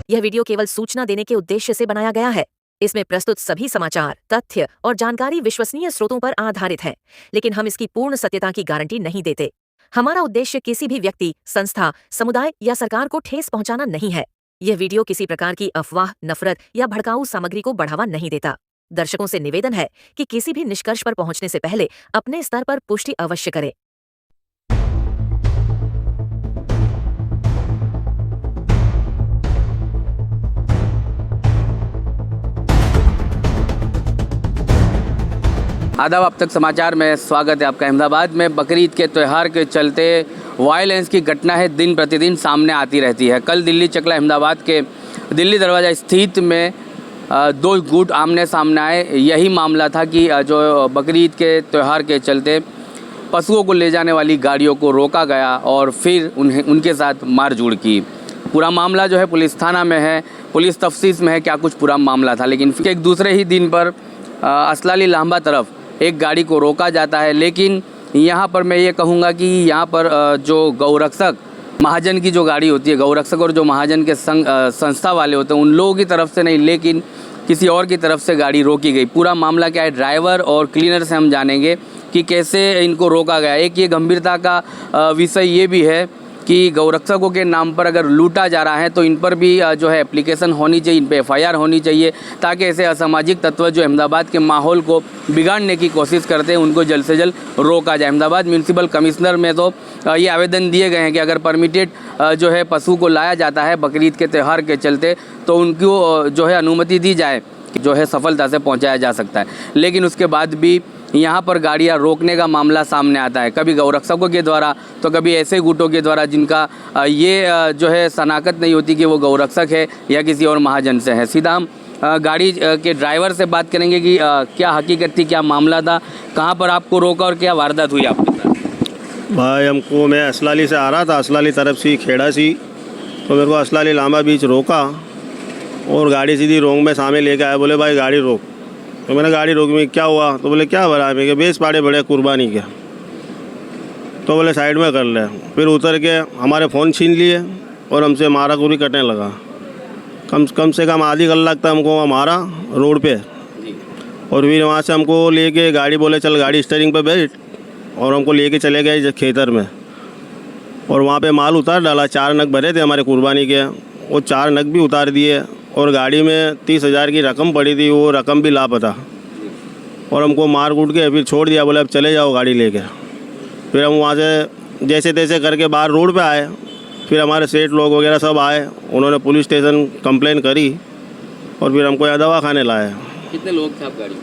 यह वीडियो केवल सूचना देने के उद्देश्य से बनाया गया है। इसमें प्रस्तुत सभी समाचार, तथ्य और जानकारी विश्वसनीय स्रोतों पर आधारित है, लेकिन हम इसकी पूर्ण सत्यता की गारंटी नहीं देते। हमारा उद्देश्य किसी भी व्यक्ति, संस्था, समुदाय या सरकार को ठेस पहुंचाना नहीं है। यह वीडियो किसी प्रकार की अफवाह, नफरत या भड़काऊ सामग्री को बढ़ावा नहीं देता। दर्शकों से निवेदन है कि किसी भी निष्कर्ष पर पहुंचने से पहले अपने स्तर पर पुष्टि अवश्य करें। आदाब, अब तक समाचार में स्वागत है आपका। अहमदाबाद में बकरीद के त्यौहार के चलते वायलेंस की घटनाएं दिन प्रतिदिन सामने आती रहती है। कल दिल्ली चकला अहमदाबाद के दिल्ली दरवाज़ा स्थित में दो गुट आमने सामने आए। यही मामला था कि जो बकरीद के त्यौहार के चलते पशुओं को ले जाने वाली गाड़ियों को रोका गया और फिर उनके साथ मारझूड़ की। पूरा मामला जो है पुलिस थाना में है, पुलिस तफ्तीश में है क्या कुछ पूरा मामला था। लेकिन फिर एक दूसरे ही दिन पर असलाली लांबा तरफ एक गाड़ी को रोका जाता है। लेकिन यहाँ पर मैं ये कहूँगा कि यहाँ पर जो गौरक्षक महाजन की जो गाड़ी होती है, गौरक्षक और जो महाजन के संस्था वाले होते हैं उन लोगों की तरफ से नहीं, लेकिन किसी और की तरफ से गाड़ी रोकी गई। पूरा मामला क्या है, ड्राइवर और क्लीनर से हम जानेंगे कि कैसे इनको रोका गया। एक ये गंभीरता का विषय ये भी है कि गौरक्षकों के नाम पर अगर लूटा जा रहा है तो इन पर भी जो है एप्लीकेशन होनी चाहिए, इन पे FIR होनी चाहिए, ताकि ऐसे असामाजिक तत्व जो अहमदाबाद के माहौल को बिगाड़ने की कोशिश करते हैं उनको जल्द से जल्द रोका जाए। अहमदाबाद म्यूनसिपल कमिश्नर में तो ये आवेदन दिए गए हैं कि अगर परमिटेड जो है पशु को लाया जाता है बकरीद के त्यौहार के चलते तो उनको जो है अनुमति दी जाए, जो है सफलता से पहुँचाया जा सकता है। लेकिन उसके बाद भी यहाँ पर गाड़ियाँ रोकने का मामला सामने आता है, कभी गौरक्षकों के द्वारा तो कभी ऐसे गुटों के द्वारा जिनका ये जो है शनाख्त नहीं होती कि वो गौरक्षक है या किसी और महाजन से है। सीधा हम गाड़ी के ड्राइवर से बात करेंगे कि क्या हकीकत थी, क्या मामला था, कहाँ पर आपको रोका और क्या वारदात हुई आपके साथ? भाई हमको, मैं असलाली से आ रहा था, असलाली तरफ से खेड़ा सी, तो मेरे को असलाली लांबा बीच रोका और गाड़ी सीधी रोंग में सामने लेके आया। बोले भाई गाड़ी रोक। तो मैंने गाड़ी रोकी, में क्या हुआ? तो बोले क्या भरा? मैं बेस पाड़े बड़े कुर्बानी के। तो बोले साइड में कर ले। फिर उतर के हमारे फ़ोन छीन लिए और हमसे मारा कुरी करने लगा। कम से कम आधी कलाक तक हमको मारा रोड पे। और फिर वहाँ से हमको लेके गाड़ी, बोले चल गाड़ी स्टीयरिंग पे बैठ, और हमको लेके चले गए खेतर में। और वहाँ पे माल उतार डाला। 4 नग भरे थे हमारे कुर्बानी के, वो 4 नग भी उतार दिए। और गाड़ी में 30,000 की रकम पड़ी थी, वो रकम भी लापता। और हमको मार कूट के फिर छोड़ दिया, बोले अब चले जाओ गाड़ी लेके। फिर हम वहाँ से जैसे तैसे करके बाहर रोड पे आए। फिर हमारे सेठ लोग वगैरह सब आए, उन्होंने पुलिस स्टेशन कंप्लेन करी और फिर हमको यहाँ दवा खाने लाए। कितने लोग थे आप गाड़ी?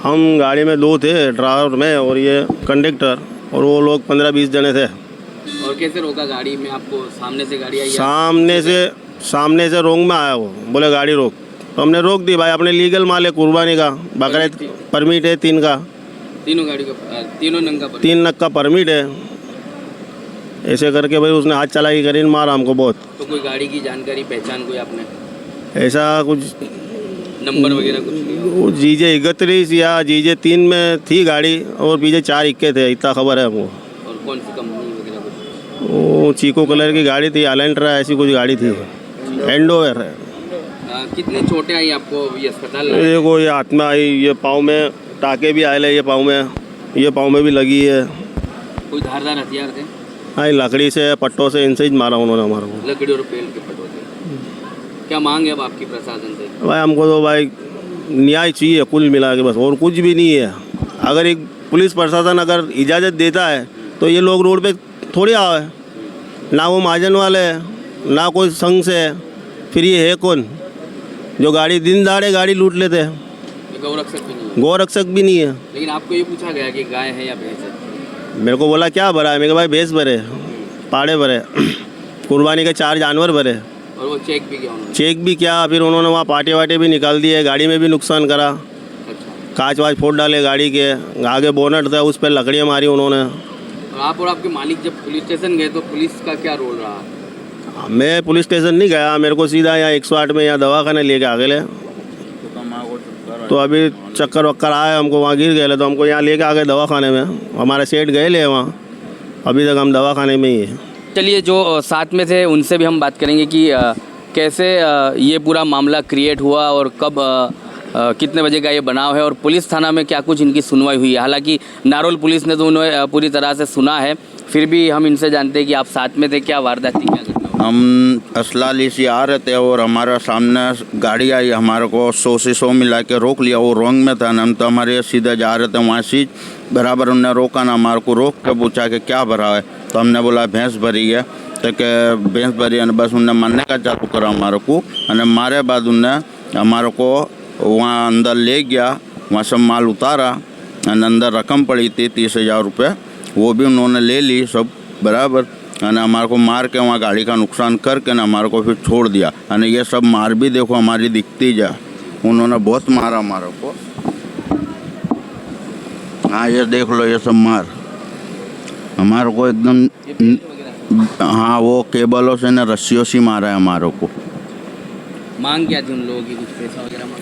हम गाड़ी में 2 थे, ड्राइवर में और ये कंडक्टर, और वो लोग 15-20 जने थे। और कैसे रोका गाड़ी में आपको? सामने से गाड़ी आई? सामने से रोंग में आया वो, बोले गाड़ी रोक। तो हमने रोक दी। भाई अपने लीगल माल है कुर्बानी का, बकरीद परमिट है 3 का, तीनों गाड़ी का, तीनों नंग का 3 नग का परमिट है। ऐसे करके भाई उसने हाथ चलाई करीन मारा हमको बहुत। तो कोई गाड़ी की जानकारी, पहचान कोई आपने? ऐसा कुछ नंबर वगैरह कुछ? वो GJ 31 या GJ 3 में थी गाड़ी और पीछे 4 इक्के थे, इतना खबर है हमको। और कौन सी कंपनी वगैरह कुछ? वो चीको कलर की गाड़ी थी, एलेंट्रा ऐसी कुछ गाड़ी थी, एंडोवर है। कितनी चोटें आई आपको? ये अस्पताल देखो, ये हाथ में आई, ये पाँव में टाके भी आए, ये पाँव में, ये पाँव में भी लगी है। कोई धारदार हथियार थे? हाँ, लकड़ी से, पट्टों से, इनसे ही मारा उन्होंने हमारे को। लकड़ी और पेड़ के पट्टों से। क्या मांग है अब आपकी प्रशासन से? भाई हमको तो भाई न्याय चाहिए कुल मिला के, बस और कुछ भी नहीं है। अगर एक पुलिस प्रशासन अगर इजाज़त देता है तो ये लोग रोड पे थोड़ी आए। ना वो महाजन वाले हैं ना कोई संघ से है, फिर ये है कौन जो गाड़ी दिन दहाड़े गाड़ी लूट लेते हैं? गौरक्षक भी नहीं है। गौरक्षक भी नहीं है। लेकिन आपको ये पूछा गया कि गाय है या भैंस है? मेरे को बोला क्या भरा है, मेरे को भाई भैंस भरे, पाड़े भरे, कुर्बानी के 4 जानवर भरे। और वो चेक भी किया उन्होंने? चेक भी किया, फिर उन्होंने वहाँ पाटे वाटे भी निकाल दिए, गाड़ी में भी नुकसान करा, अच्छा। कांच वाच फोड़ डाले गाड़ी के, आगे बोनट था उस पर लकड़ियाँ मारी उन्होंने। और आप और आपके मालिक जब पुलिस स्टेशन गए तो पुलिस का क्या रोल रहा? मैं पुलिस स्टेशन नहीं गया, मेरे को सीधा यहाँ 108 में यहाँ दवाखाने लेके आ गए। तो अभी चक्कर वक्कर आए, हमको वहाँ गिर गए तो हमको यहाँ लेके आ गए दवाखाने में। हमारे सेठ गए ले वहाँ, अभी तक हम दवाखाने में ही है। चलिए, जो साथ में थे उनसे भी हम बात करेंगे कि कैसे ये पूरा मामला क्रिएट हुआ और कब कितने बजे का ये बनाव है और पुलिस थाना में क्या कुछ इनकी सुनवाई हुई है। हालांकि नारोल पुलिस ने तो उन्हें पूरी तरह से सुना है, फिर भी हम इनसे जानते हैं कि आप साथ में थे, क्या वारदात थी, क्या घटना हुई? हम असलाली से आ रहे थे और हमारा सामने गाड़ी आई, हमारे को 100 से 100 मिला के रोक लिया। वो रॉन्ग में था ना, हम तो हमारे सीधे जा रहे थे वहाँ से बराबर उन्होंने रोका ना, हमारे को रोक के पूछा कि क्या भरा है, तो हमने बोला भैंस भरी है। तो के भैंस भरी है, बस उनने मारने का चालू करा हमारे को, और मारे बाद उनने हमारे को वहाँ अंदर ले गया, वहाँ सब माल उतारा, अंदर रकम पड़ी थी 30,000 रुपये, वो भी उन्होंने ले ली सब बराबर, और हमारे को मार के वहाँ गाड़ी का नुकसान करके ना हमारे को फिर छोड़ दिया। और ये सब मार भी देखो हमारी दिखती जा, उन्होंने बहुत मारा हमारे को। हाँ ये देख लो, ये सब मार हमारे को एकदम, हाँ वो केबलों से ना रस्सियों से मारा है हमारे को। मांग क्या थी उन लोगों की? कुछ पैसा वगैरह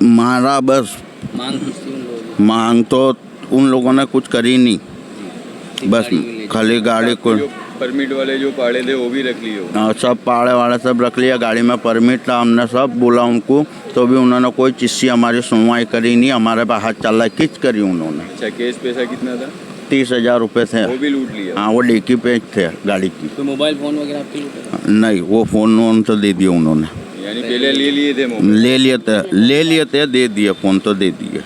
मारा बस। मांग कुछ थी उन लोगों की? मांग तो उन लोगों ने कुछ करी नहीं, बस खाली गाड़ी को परमिट वाले जो पाड़े थे वो भी रख लिए? सब पाड़े वाले सब रख लिया, गाड़ी में परमिट था, हमने सब बोला उनको, तो भी उन्होंने कोई चीज़ से हमारी सुनवाई करी नहीं, हमारे पास हाथ चल रहा किच करी उन्होंने। अच्छा, केस पैसा कितना था? 30,000 रुपये थे। वो भी लूट लिया? हाँ वो डिक्की पे थे गाड़ी की। तो मोबाइल फ़ोन वगैरह आपके लूटे? नहीं, वो फ़ोन वोन तो दे दिए उन्होंने। यानी पहले ले लिए थे मोबाइल? ले लिए थे, दे दिए, फ़ोन तो दे दिए।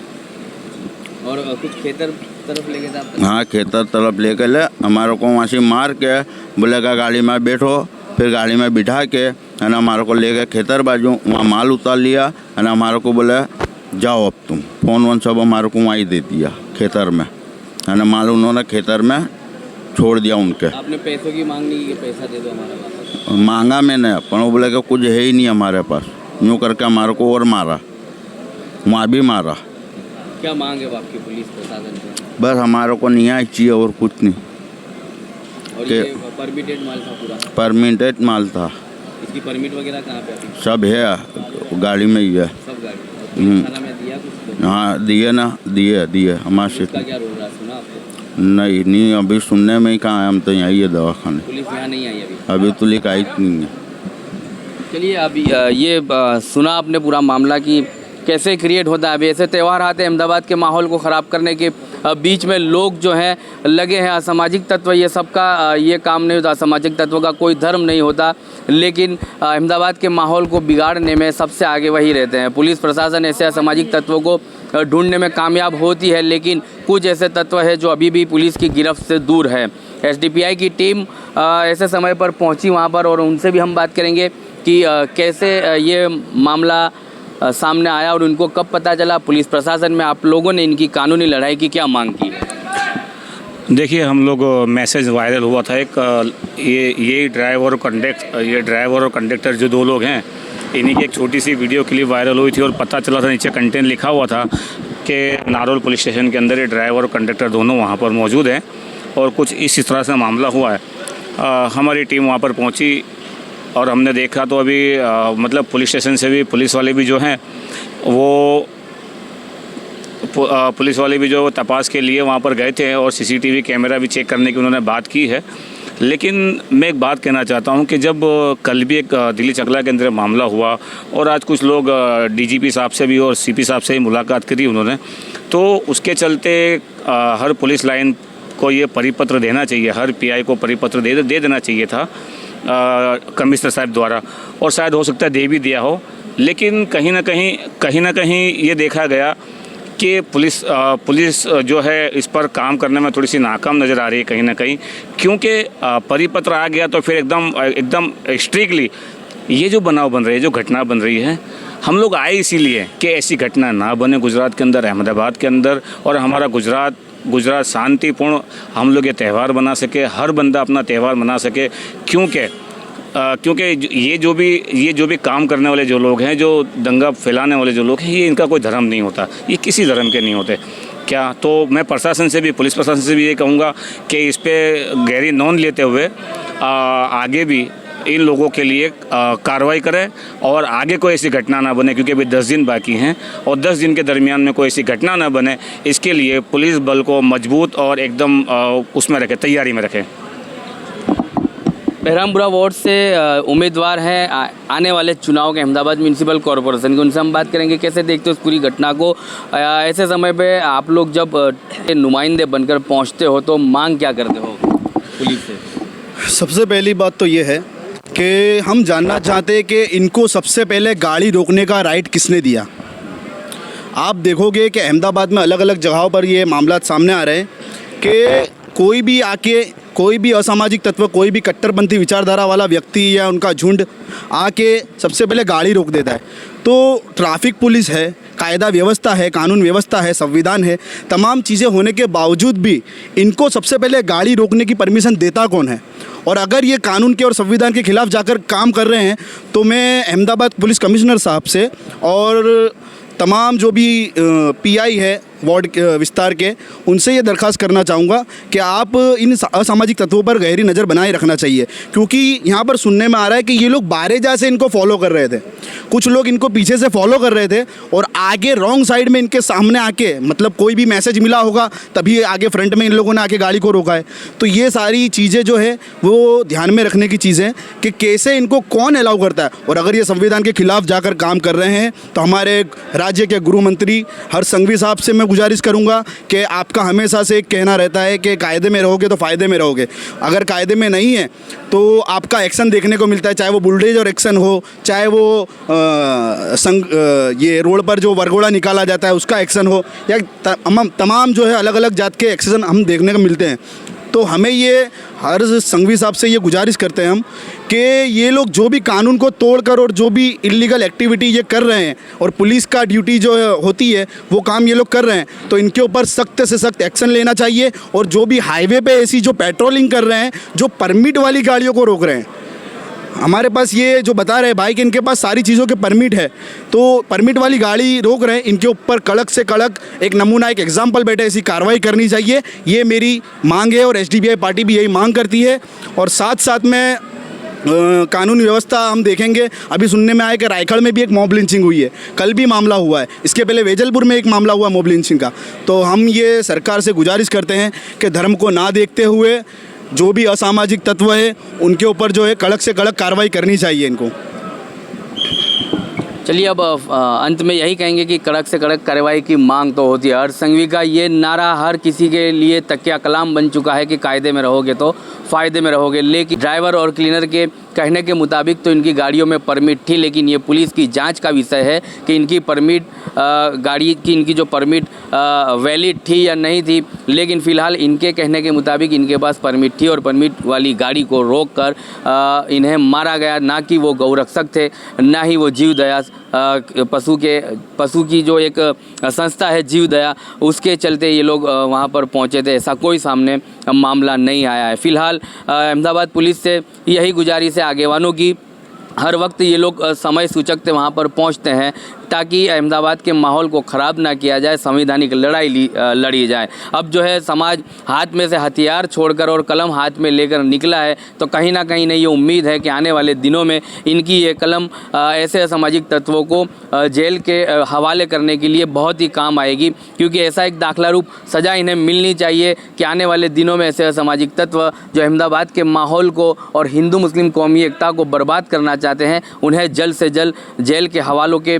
और कुछ खेतर तरफ ले गए थे आप? हाँ खेतर तरफ ले गए, हमारे को वहाँ से मार के बोलेगा गाड़ी में बैठो, फिर गाड़ी में बिठा के है ना हमारे को ले गए खेतर बाजू, वहाँ माल उतार लिया, है ना हमारे को बोले जाओ अब तुम, फ़ोन वोन सब हमारे को वहीं दे दिया खेतर में, है ना माल उन्होंने खेतर में छोड़ दिया उनके। आपने पैसों की मांग नहीं की कि पैसा दे दो हमारा वापस? मांगा मैंने, पर वो बोले कि कुछ है ही नहीं हमारे पास, यूँ करके हमारे को और मारा, वहाँ भी मारा। क्या मांग है आपकी पुलिस प्रशासन से? बस हमारे को न्याय चाहिए और कुछ नहीं। और ये परमिटेड माल था पूरा? परमिटेड माल था। इसकी परमिट वगैरह कहाँ पे अभी? सब है गाड़ी में ही है। सब गाड़ी थाना में दिया कुछ? हाँ दिए ना, दिए हमारे से। इसका क्या रोल रहा सुना आपको? नहीं अभी सुनने में ही कहाँ है, हम तो यहीं है दवाखाने। पुलिस यहाँ नहीं आई अभी? अभी तो लेकर आई नहीं है। चलिए, अभी ये सुना आपने पूरा मामला कि कैसे क्रिएट होता है। अभी ऐसे त्यौहार आते हैं, अहमदाबाद के माहौल को ख़राब करने के बीच में लोग जो हैं लगे हैं। असामाजिक तत्व ये सबका ये काम नहीं होता, असामाजिक तत्वों का कोई धर्म नहीं होता, लेकिन अहमदाबाद के माहौल को बिगाड़ने में सबसे आगे वही रहते हैं। पुलिस प्रशासन ऐसे असामाजिक तत्वों को ढूंढने में कामयाब होती है, लेकिन कुछ ऐसे तत्व है जो अभी भी पुलिस की गिरफ्त से दूर है। SDPI की टीम ऐसे समय पर पहुंची वहां पर, और उनसे भी हम बात करेंगे कि कैसे ये मामला सामने आया और उनको कब पता चला। पुलिस प्रशासन में आप लोगों ने इनकी कानूनी लड़ाई की क्या मांग की? देखिए, हम लोग मैसेज वायरल हुआ था एक, ये ड्राइवर और कंडक्टर जो 2 लोग हैं, इन्हीं की एक छोटी सी वीडियो क्लिप वायरल हुई थी और पता चला था, नीचे कंटेंट लिखा हुआ था कि नारोल पुलिस स्टेशन के अंदर ये ड्राइवर और कंडक्टर दोनों वहाँ पर मौजूद हैं और कुछ इस तरह से मामला हुआ है। हमारी टीम वहाँ पर पहुँची और हमने देखा तो अभी मतलब पुलिस स्टेशन से भी पुलिस वाले भी जो हैं वो पुलिस वाले भी जो तपास के लिए वहाँ पर गए थे और CCTV कैमरा भी चेक करने की उन्होंने बात की है। लेकिन मैं एक बात कहना चाहता हूँ कि जब कल भी एक दिल्ली चकला के अंदर मामला हुआ और आज कुछ लोग DGP साहब से भी और CP साहब से ही मुलाकात करी उन्होंने, तो उसके चलते हर पुलिस लाइन को ये परिपत्र देना चाहिए, हर PI को परिपत्र दे देना चाहिए था कमिश्नर साहब द्वारा, और शायद हो सकता है दे भी दिया हो। लेकिन कहीं ना कहीं ये देखा गया कि पुलिस जो है इस पर काम करने में थोड़ी सी नाकाम नज़र आ रही है कहीं ना कहीं, क्योंकि परिपत्र आ गया तो फिर एकदम स्ट्रिक्टली ये जो बनाव बन रही है, जो घटना बन रही है, हम लोग आए इसीलिए कि ऐसी घटना ना बने गुजरात के अंदर, अहमदाबाद के अंदर, और हमारा गुजरात शांतिपूर्ण हम लोग ये त्यौहार मना सके, हर बंदा अपना त्यौहार मना सके। क्योंकि ये जो भी काम करने वाले जो लोग हैं, जो दंगा फैलाने वाले जो लोग हैं, ये इनका कोई धर्म नहीं होता, ये किसी धर्म के नहीं होते। क्या तो मैं प्रशासन से भी, पुलिस प्रशासन से भी ये कहूँगा कि इस पर गहरी नोंद लेते हुए आगे भी इन लोगों के लिए कार्रवाई करें और आगे कोई ऐसी घटना ना बने, क्योंकि अभी 10 दिन बाकी हैं और 10 दिन के दरमियान में कोई ऐसी घटना ना बने, इसके लिए पुलिस बल को मजबूत और एकदम उसमें रखें, तैयारी में रखें। बहरामपुरा वार्ड से उम्मीदवार हैं आने वाले चुनाव के अहमदाबाद म्यूनसिपल कॉरपोरेशन के, उनसे हम बात करेंगे कैसे देखते हो उस पूरी घटना को। ऐसे समय पे आप लोग जब नुमाइंदे बनकर पहुंचते हो तो मांग क्या करते हो पुलिस से? सबसे पहली बात तो ये है कि हम जानना चाहते हैं कि इनको सबसे पहले गाड़ी रोकने का राइट किसने दिया। आप देखोगे कि अहमदाबाद में अलग अलग जगहों पर ये मामला सामने आ रहे हैं कि कोई भी आके, कोई भी असामाजिक तत्व, कोई भी कट्टरपंथी विचारधारा वाला व्यक्ति या उनका झुंड आके सबसे पहले गाड़ी रोक देता है। तो ट्रैफिक पुलिस है, कायदा व्यवस्था है, कानून व्यवस्था है, संविधान है, तमाम चीज़ें होने के बावजूद भी इनको सबसे पहले गाड़ी रोकने की परमिशन देता कौन है? और अगर ये कानून के और संविधान के खिलाफ जाकर काम कर रहे हैं तो मैं अहमदाबाद पुलिस कमिश्नर साहब से और तमाम जो भी पीआई है वार्ड विस्तार के, उनसे ये दरख्वास्त करना चाहूँगा कि आप इन असामाजिक तत्वों पर गहरी नज़र बनाए रखना चाहिए। क्योंकि यहाँ पर सुनने में आ रहा है कि ये लोग बारेजा से इनको फॉलो कर रहे थे, कुछ लोग इनको पीछे से फॉलो कर रहे थे और आगे रॉन्ग साइड में इनके सामने आके, मतलब कोई भी मैसेज मिला होगा तभी आगे फ्रंट में इन लोगों ने आके गाड़ी को रोका है। तो ये सारी चीज़ें जो है वो ध्यान में रखने की चीज़ें कि कैसे इनको कौन अलाउ करता है। और अगर ये संविधान के खिलाफ जाकर काम कर रहे हैं तो हमारे राज्य के गृह मंत्री हर्ष संघवी साहब से मैं गुजारिश करूंगा कि आपका हमेशा से एक कहना रहता है कि कायदे में रहोगे तो फ़ायदे में रहोगे। अगर कायदे में नहीं है तो आपका एक्शन देखने को मिलता है, चाहे वो बुलडोजर एक्शन हो, चाहे वो ये रोड पर जो वरघोड़ा निकाला जाता है उसका एक्शन हो, या तमाम जो है अलग अलग जात के एक्शन हम देखने को मिलते हैं। तो हमें ये हर संघवी साहब से ये गुजारिश करते हैं हम कि ये लोग जो भी कानून को तोड़कर और जो भी इलीगल एक्टिविटी ये कर रहे हैं और पुलिस का ड्यूटी जो होती है वो काम ये लोग कर रहे हैं, तो इनके ऊपर सख्त से सख्त एक्शन लेना चाहिए। और जो भी हाईवे पे ऐसी जो पेट्रोलिंग कर रहे हैं, जो परमिट वाली गाड़ियों को रोक रहे हैं, हमारे पास ये जो बता रहे हैं भाई कि इनके पास सारी चीज़ों के परमिट है, तो परमिट वाली गाड़ी रोक रहे हैं, इनके ऊपर कड़क से कड़क एक नमूना, एक एग्जाम्पल बैठे ऐसी कार्रवाई करनी चाहिए। ये मेरी मांग है और एसडीपीआई पार्टी भी यही मांग करती है। और साथ साथ में कानून व्यवस्था हम देखेंगे। अभी सुनने में आया कि रायगढ़ में भी एक मॉब लिंचिंग हुई है, कल भी मामला हुआ है, इसके पहले वेजलपुर में एक मामला हुआ मॉब लिंचिंग का। तो हम ये सरकार से गुजारिश करते हैं कि धर्म को ना देखते हुए जो भी असामाजिक तत्व है उनके ऊपर जो है कड़क से कड़क कार्रवाई करनी चाहिए इनको। चलिए अब अंत में यही कहेंगे कि कड़क से कड़क कार्रवाई की मांग तो होती है। हर्ष संघवी का ये नारा हर किसी के लिए तकिया कलाम बन चुका है कि कायदे में रहोगे तो फ़ायदे में रहोगे। लेकिन ड्राइवर और क्लीनर के कहने के मुताबिक तो इनकी गाड़ियों में परमिट थी, लेकिन ये पुलिस की जांच का विषय है कि इनकी परमिट गाड़ी की, इनकी जो परमिट वैलिड थी या नहीं थी। लेकिन फ़िलहाल इनके कहने के मुताबिक इनके पास परमिट थी और परमिट वाली गाड़ी को रोककर इन्हें मारा गया। ना कि वो गौरक्षक थे, ना ही वो जीव दया पशु की जो एक संस्था है जीव दया, उसके चलते ये लोग वहाँ पर पहुँचे थे। ऐसा कोई सामने मामला नहीं आया है। फ़िलहाल अहमदाबाद पुलिस से यही गुजारिश है आगेवानों की, हर वक्त ये लोग समय सूचक वहाँ पर पहुँचते हैं ताकि अहमदाबाद के माहौल को ख़राब ना किया जाए, संवैधानिक लड़ाई लड़ी जाए। अब जो है समाज हाथ में से हथियार छोड़कर और कलम हाथ में लेकर निकला है, तो कहीं ना कहीं ये उम्मीद है कि आने वाले दिनों में इनकी ये कलम ऐसे असामाजिक तत्वों को जेल के हवाले करने के लिए बहुत ही काम आएगी। क्योंकि ऐसा एक दाखला रूप सज़ा इन्हें मिलनी चाहिए कि आने वाले दिनों में ऐसे असामाजिक तत्व जो अहमदाबाद के माहौल को और हिंदू मुस्लिम कौमी एकता को बर्बाद करना चाहते हैं, उन्हें जल्द से जल्द जेल के हवालों के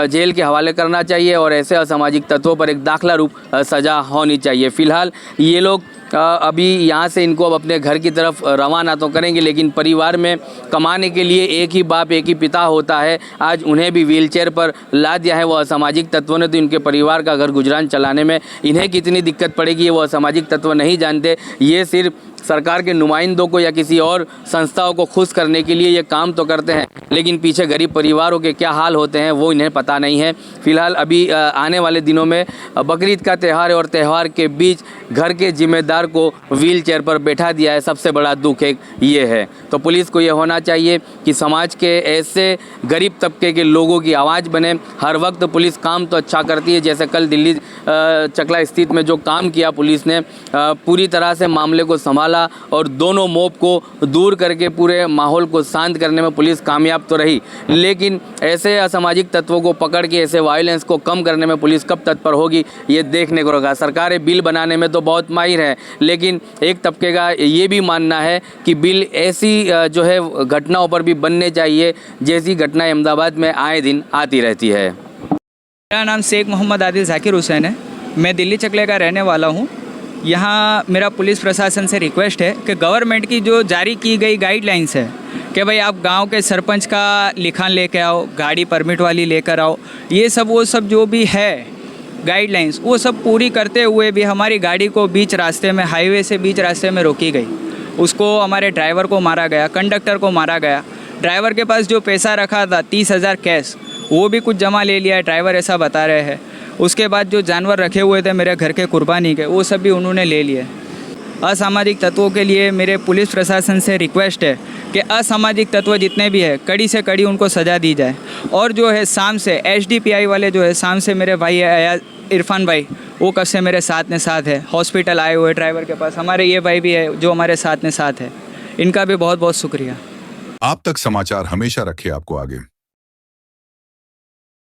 जेल के हवाले करना चाहिए और ऐसे असामाजिक तत्वों पर एक दाखला रूप सज़ा होनी चाहिए। फ़िलहाल ये लोग अभी यहाँ से इनको अब अपने घर की तरफ रवाना तो करेंगे, लेकिन परिवार में कमाने के लिए एक ही बाप एक ही पिता होता है। आज उन्हें भी व्हीलचेयर पर ला दिया है वो असामाजिक तत्वों ने, तो इनके परिवार का घर गुजरान चलाने में इन्हें कितनी दिक्कत पड़ेगी ये वो असामाजिक तत्व नहीं जानते। ये सिर्फ सरकार के नुमाइंदों को या किसी और संस्थाओं को खुश करने के लिए ये काम तो करते हैं, लेकिन पीछे गरीब परिवारों के क्या हाल होते हैं वो इन्हें पता नहीं है। फ़िलहाल अभी आने वाले दिनों में बकरीद का त्यौहार है और त्यौहार के बीच घर के जिम्मेदार को व्हीलचेयर पर बैठा दिया है। सबसे बड़ा दुख एक ये है। तो पुलिस को ये होना चाहिए कि समाज के ऐसे गरीब तबके के लोगों की आवाज़ बने। हर वक्त पुलिस काम तो अच्छा करती है, जैसे कल दिल्ली चकला स्थित में जो काम किया पुलिस ने, पूरी तरह से मामले को संभाला और दोनों मॉब को दूर करके पूरे माहौल को शांत करने में पुलिस कामयाब तो रही, लेकिन ऐसे असामाजिक तत्वों को पकड़ के ऐसे वायलेंस को कम करने में पुलिस कब तत्पर होगी ये देखने को होगा। सरकारें बिल बनाने में तो बहुत माहिर है, लेकिन एक तबके का ये भी मानना है कि बिल ऐसी जो है घटनाओं पर भी बनने चाहिए जैसी घटनाएं अहमदाबाद में आए दिन आती रहती है। मेरा नाम शेख मोहम्मद आदिल जाकिर हुसैन है। मैं दिल्ली चकले का रहने वाला हूँ। यहाँ मेरा पुलिस प्रशासन से रिक्वेस्ट है कि गवर्नमेंट की जो जारी की गई गाइडलाइंस है कि भाई आप गांव के सरपंच का लिखान लेके आओ, गाड़ी परमिट वाली लेकर आओ, ये सब वो सब जो भी है गाइडलाइंस वो सब पूरी करते हुए भी हमारी गाड़ी को बीच रास्ते में, हाईवे से बीच रास्ते में रोकी गई। उसको हमारे ड्राइवर को मारा गया, कंडक्टर को मारा गया। ड्राइवर के पास जो पैसा रखा था 30,000 कैश, वो भी कुछ जमा ले लिया है, ड्राइवर ऐसा बता रहे हैं। उसके बाद जो जानवर रखे हुए थे मेरे घर के कुर्बानी के, वो सब भी उन्होंने ले लिए। असामाजिक तत्वों के लिए मेरे पुलिस प्रशासन से रिक्वेस्ट है कि असामाजिक तत्व जितने भी है कड़ी से कड़ी उनको सज़ा दी जाए। और जो है शाम से HDPI वाले जो है शाम से मेरे भाई है इरफान भाई, वो कब से मेरे साथ में साथ है, हॉस्पिटल आए हुए ड्राइवर के पास। हमारे ये भाई भी है जो हमारे साथ में साथ है, इनका भी बहुत बहुत शुक्रिया। आप तक समाचार हमेशा रखे आपको आगे।